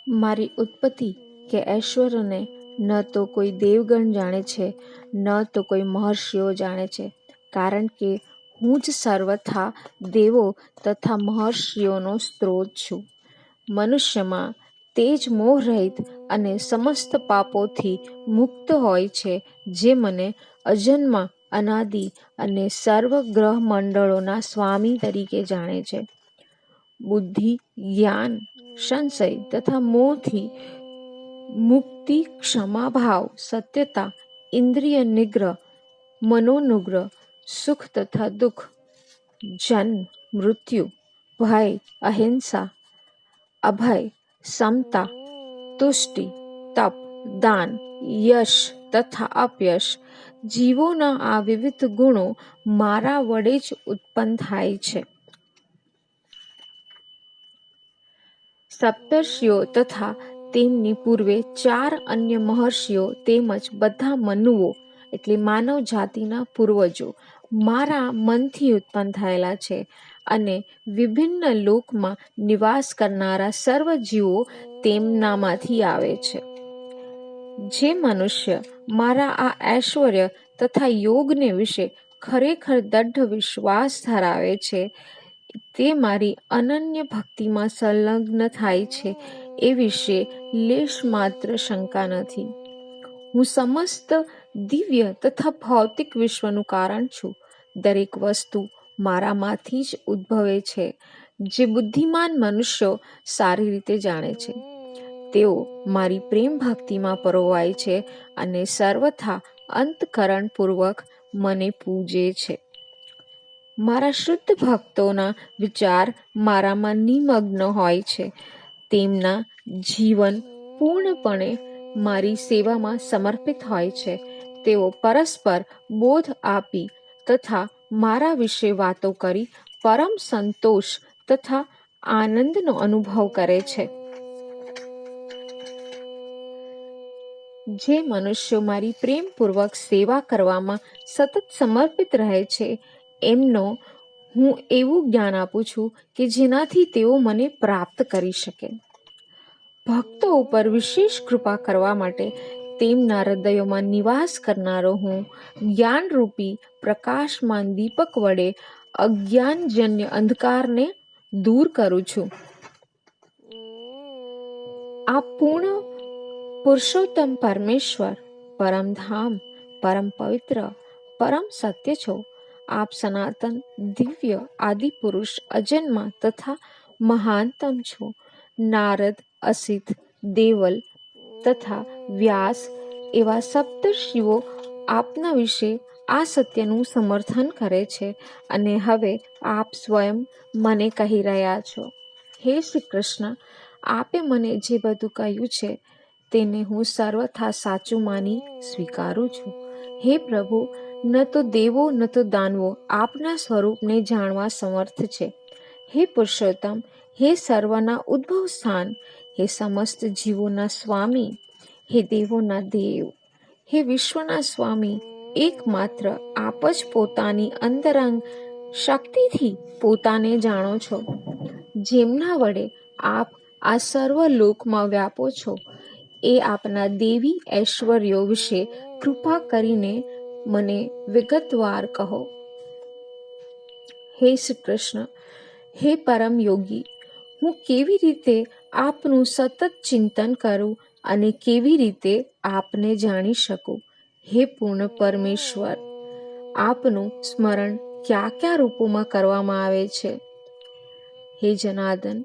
મારી ઉત્પત્તિ કે ઐશ્વર્યને ન તો કોઈ દેવગણ જાણે છે, ન તો કોઈ મહર્ષિઓ જાણે છે, કારણ કે હું જ સર્વથા દેવો તથા મહર્ષિઓનો સ્ત્રોત છું. મનુષ્યમાં તે જ મોહરહિત અને સમસ્ત પાપોથી મુક્ત હોય છે, જે મને અજન્મા, અનાદિ અને સર્વ ગ્રહ મંડળોના સ્વામી તરીકે જાણે છે. બુદ્ધિ, જ્ઞાન, સંશય તથા મોહથી મુક્તિ, ક્ષમાભાવ, સત્યતા, ઇન્દ્રિય નિગ્રહ, મનોનુગ્રહ, સુખ તથા દુઃખ, જન્મ, મૃત્યુ, ભય, અહિંસા, અભય, સમતા, તુષ્ટિ, તપ, દાન, યશ તથા અપયશ, જીવોના આ વિવિધ ગુણો મારા વડે જ ઉત્પન્ન થાય છે. સપ્તર્ષિઓ તથા તેમની પૂર્વે 4 અન્ય મહર્ષિઓ તેમજ બધા મનુઓ એટલે માનવ જાતિના પૂર્વજો મારા મનથી ઉત્પન્ન થયેલા છે, અને વિભિન્ન લોકમાં નિવાસ કરનારા સર્વ જીવો તેમનામાંથી આવે છે. જે મનુષ્ય મારા આ ઐશ્વર્ય તથા યોગને વિશે ખરેખર દૃઢ વિશ્વાસ ધરાવે છે, તે મારી અનન્ય ભક્તિમાં સંલગ્ન થાય છે એ વિશે લેશ માત્ર શંકા નથી. હું સમસ્ત દિવ્ય તથા ભૌતિક વિશ્વનું કારણ છું. દરેક વસ્તુ મારામાંથી જ ઉદ્ભવે છે, જે બુદ્ધિમાન મનુષ્યો સારી રીતે જાણે છે. તેઓ મારી પ્રેમ ભક્તિમાં પરોવાય છે અને સર્વથા અંતઃકરણપૂર્વક મને પૂજે છે. મારા શુદ્ધ ભક્તોના વિચાર મારામાં નિમગ્ન હોય છે. તેમના જીવન પૂર્ણપણે મારી સેવામાં સમર્પિત હોય છે. તેઓ પરસ્પર બોધ આપી તથા મારા વિશે વાતો કરી પરમ સંતોષ તથા આનંદનો અનુભવ કરે છે. જે મનુષ્યો મારી પ્રેમપૂર્વક સેવા કરવામાં સતત સમર્પિત રહે છે, એમનો હું એવું જ્ઞાન આપું છું કે જેનાથી તેઓ મને પ્રાપ્ત કરી શકે. ભક્તો ઉપર વિશેષ કૃપા કરવા માટે તેમના હૃદયોમાં નિવાસ કરનારો હું જ્ઞાનરૂપી પ્રકાશમાન દીપક વડે અજ્ઞાનજન્ય અંધકારને દૂર કરું છું. આપ પૂર્ણ પુરુષોત્તમ પરમેશ્વર, પરમધામ, પરમ પવિત્ર, પરમ સત્ય છો. આપ સનાતન, દિવ્ય, આદિપુરુષ, અજન્મા તથા મહાનતમ છો. નારદ, અસિત, દેવલ તથા વ્યાસ એવા સપ્તર્ષિઓ આપના વિશે આ સત્યનું સમર્થન કરે છે, અને હવે આપ સ્વયં મને કહી રહ્યા છો. હે શ્રી કૃષ્ણ, આપે મને જે બધું કહ્યું છે તેને હું સર્વથા સાચું માની સ્વીકારું છું. હે પ્રભુ, ન તો દેવો ન તો દાનવો આપના સ્વરૂપને જાણવા સમર્થ છે. હે પુરુષોત્તમ, હે સર્વના ઉદ્ભવ સ્થાન, હે સમસ્ત જીવોના સ્વામી, હે દેવોના દેવ, હે વિશ્વના સ્વામી, એકમાત્ર આપ જ પોતાની અંતરંગ શક્તિથી પોતાને જાણો છો. જેમના વડે આપ આ સર્વ લોકમાં વ્યાપો છો, એ આપના દેવી ઐશ્વર્યો વિશે કૃપા કરીને મને વિગતવાર કહો. હે શ્રી કૃષ્ણ, હે પરમ યોગી, હું કેવી રીતે આપનું સતત ચિંતન કરું અને કેવી રીતે આપને જાણી શકું? હે પૂર્ણ પરમેશ્વર, આપનું સ્મરણ કયા કયા રૂપોમાં કરવામાં આવે છે? હે જનાર્દન,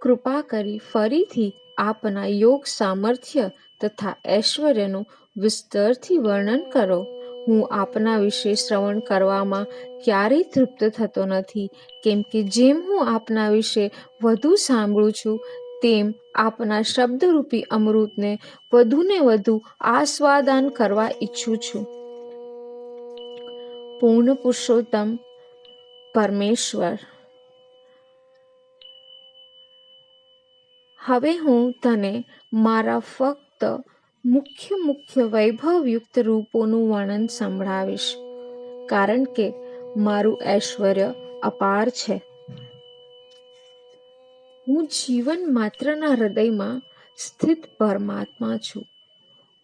કૃપા કરી ફરીથી આપના યોગ સામર્થ્ય તથા ઐશ્વર્યનું વિસ્તરથી વર્ણન કરો. હું આપના વિશે શ્રવણ કરવામાં ક્યારેય તૃપ્ત થતો નથી, કેમ કે જેમ હું આપના વિશે વધુ સાંભળું છું, તેમ આપના શબ્દરૂપી અમૃતને વધુને વધુ આસ્વાદન કરવા ઈચ્છું છું. પૂર્ણ પુરુષોત્તમ પરમેશ્વર, હવે હું તને મારા ફક્ત મુખ્ય વૈભવયુક્ત રૂપોનું વર્ણન સંભળાવીશ, કારણ કે મારું ઐશ્વર્ય અપાર છે. હું જીવન માત્રના હૃદયમાં સ્થિત પરમાત્મા છું.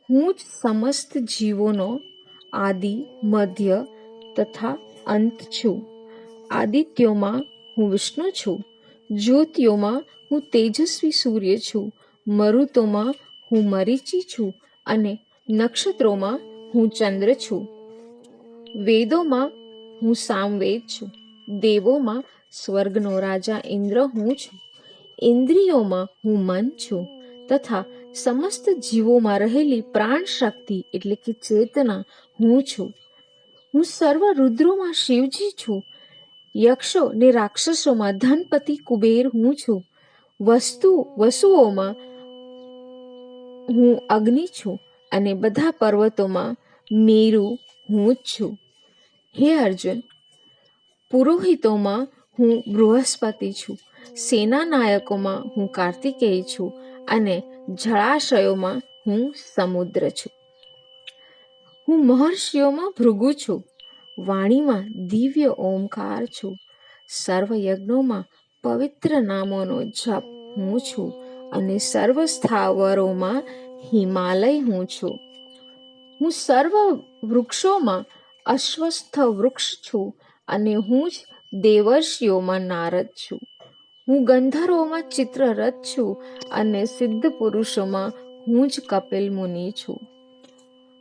હું જ સમસ્ત જીવોનો આદિ, મધ્ય તથા અંત છું. આદિત્યોમાં હું વિષ્ણુ છું, જ્યોતિઓમાં હું તેજસ્વી સૂર્ય છું, મરુતોમાં હું મરીચી છું અને નક્ષત્રોમાં હું ચંદ્ર છું. વેદોમાં હું સામવેદ છું, દેવોમાં સ્વર્ગનો રાજા ઇન્દ્ર હું છું, ઇન્દ્રિયોમાં હું મન છું તથા સમસ્ત જીવોમાં રહેલી પ્રાણ શક્તિ એટલે કે ચેતના હું છું. હું સર્વ રુદ્રોમાં શિવજી છું, યક્ષો ને રાક્ષસોમાં ધનપતિ કુબેર હું છું, વસુઓમાં હું અગ્નિ છું અને બધા પર્વતોમાં મેરુ હું જ છું. હે અર્જુન, પુરોહિતોમાં હું બૃહસ્પતિ છું, સેના નાયકોમાં હું કાર્તિકેય છું અને જળાશયોમાં હું સમુદ્ર છું. હું મહર્ષિઓમાં ભૃગુ છું, વાણીમાં દિવ્ય ઓમકાર છું, સર્વ યજ્ઞોમાં પવિત્ર નામોનો જપ હું છું અને સર્વ સ્થાવરોમાં હિમાલય હું છું. હું સર્વ વૃક્ષોમાં અશ્વત્થ વૃક્ષ છું અને હું જ દેવર્ષિઓમાં નારદ છું. હું ગંધર્વોમાં ચિત્રરથ છું અને સિદ્ધ પુરુષોમાં હું જ કપિલ મુનિ છું.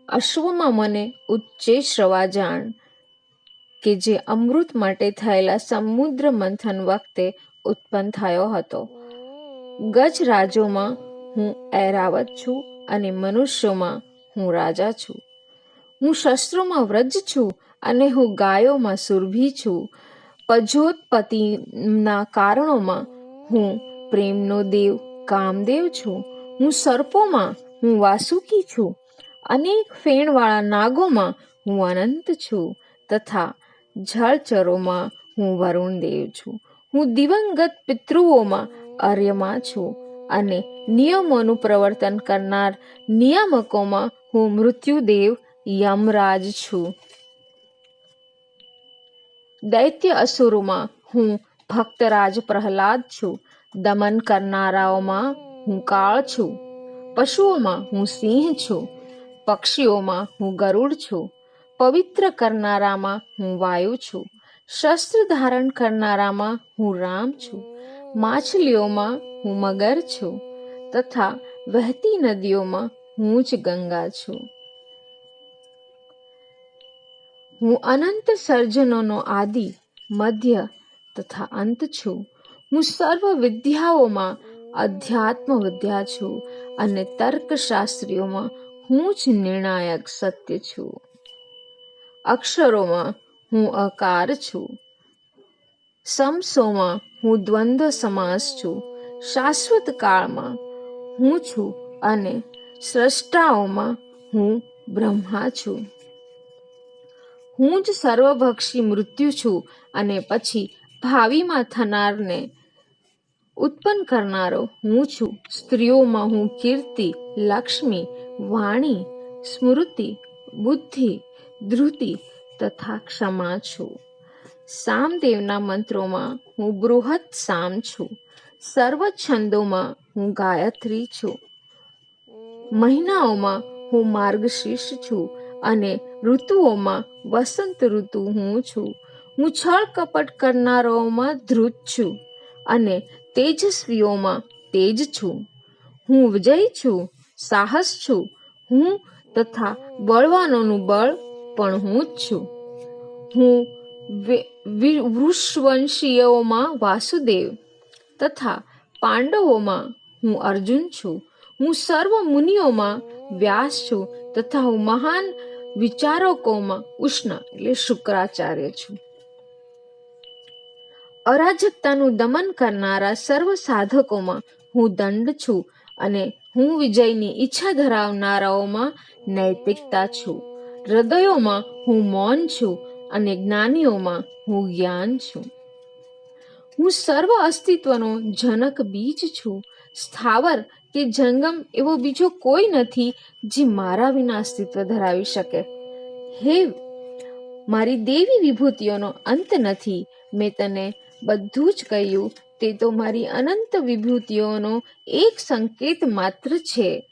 અશ્વમાં મને ઉચ્ચે શ્રવા જાણ કે જે અમૃત માટે થયેલા સમુદ્ર મંથન વખતે ઉત્પન્ન થયો હતો. ગજરાજોમાં હું ઐરાવત છું અને મનુષ્યોમાં હું રાજા છું. હું શસ્ત્રોમાં વ્રજ છું અને હું ગાયોમાં સુરભી છું. પજોત્પત્તિના કારણોમાં હું પ્રેમનો દેવ કામદેવ છું. હું સર્પોમાં હું વાસુકી છું, અનેક ફેણવાળા નાગોમાં હું અનંત છું તથા જળચરોમાં હું વરુણ દેવ છું. હું દિવંગત પિતૃઓમાં અર્યમા છું અને નિયમોનું પ્રવર્તન કરનાર નિયામકોમાં હું મૃત્યુદેવ યમરાજ છું. દૈત્ય અસુરોમાં હું ભક્તરાજ પ્રહલાદ છું. દમન કરનારાઓમાં હું કાળ છું. પશુઓમાં હું સિંહ છું, પક્ષીઓમાં હું ગરુડ છું, પવિત્ર કરનારામાં હું વાયુ છું, શસ્ત્ર ધારણ કરનારામાં હું રામ છું, માછલીઓમાં હું મગર છું તથા વહેતી નદીઓમાં હું જ ગંગા છું. હું અનંત સર્જનોનો આદિ, મધ્ય તથા અંત છું. હું સર્વ વિદ્યાઓમાં અધ્યાત્મ વિદ્યા છું અને તર્કશાસ્ત્રીઓમાં હું જ નિર્ણાયક સત્ય છું. અક્ષરોમાં હું અકાર છું, સમસોમાં હું દ્વંદ્વ સમાસ છું, શાશ્વત કાળમાં હું છું અને સ્રષ્ટાઓમાં હું બ્રહ્મા છું. હું જ સર્વભક્ષી મૃત્યુ છું અને પછી ભાવિમાં થનારને ઉત્પન્ન કરનારો હું છું. સ્ત્રીઓમાં હું કીર્તિ, લક્ષ્મી, વાણી, સ્મૃતિ, બુદ્ધિ, ધૃતિ તથા ક્ષમા છું. સામદેવના મંત્રોમાં હું બૃહત સામ છું. સર્વ છંદોમાં હું ગાયત્રી છું. મહિનાઓમાં હું માર્ગશીર્ષ છું અને ઋતુઓમાં વસંત ઋતુ હું છું. હું છળ કપટ કરનારાઓમાં ધ્રુત છું અને તેજસ્વીઓમાં તેજ છું. હું વિજય છું, સાહસ છું હું તથા બળવાનોનું બળ પણ હું જ છું. હું વૃષવંશીયોમાં વાસુદેવ તથા પાંડવોમાં હું અર્જુન છું. હું સર્વ મુનિઓમાં વ્યાસ છું તથા હું મહાન વિચારકોમાં ઉષ્ણ એટલે શુક્રાચાર્ય છું. અરાજકતાનું દમન કરનારા સર્વ સાધકોમાં હું દંડ છું અને હું વિજયની ઈચ્છા ધરાવનારાઓમાં નૈતિકતા છું. હૃદયોમાં હું મૌન છું અને જ્ઞાનીઓમાં હું જ્ઞાન છું. હું સર્વ અસ્તિત્વનો જનક બીજ છું. સ્થાવર કે જંગમ એવો બીજો કોઈ નથી જે મારા વિના અસ્તિત્વ ધરાવી શકે. હે મારી દેવી વિભૂતિઓનો અંત નથી. મેં તને બધું જ કહ્યું તે તો મારી અનંત વિભૂતિઓનો એક સંકેત માત્ર છે.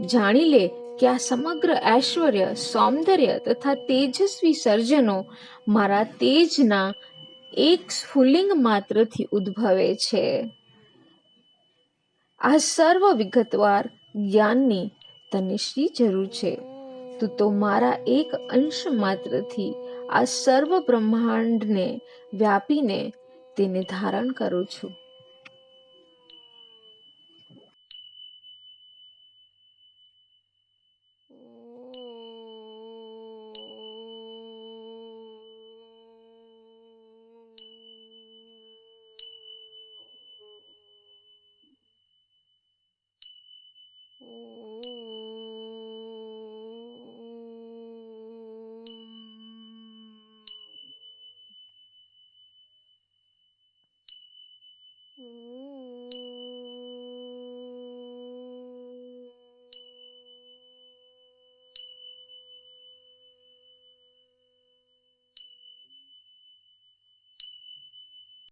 જાણી લે કે આ સમગ્ર ઐશ્વર્ય, સૌંદર્ય તથા તેજસ્વી સર્જનો મારા તેજના એક સ્ફુલિંગ માત્રથી ઉદ્ભવે છે. આ સર્વ વિગતવાર જ્ઞાનની તને શી જરૂર છે? તું તો મારા એક અંશ માત્રથી આ સર્વ બ્રહ્માંડને વ્યાપીને તેને ધારણ કરું છું.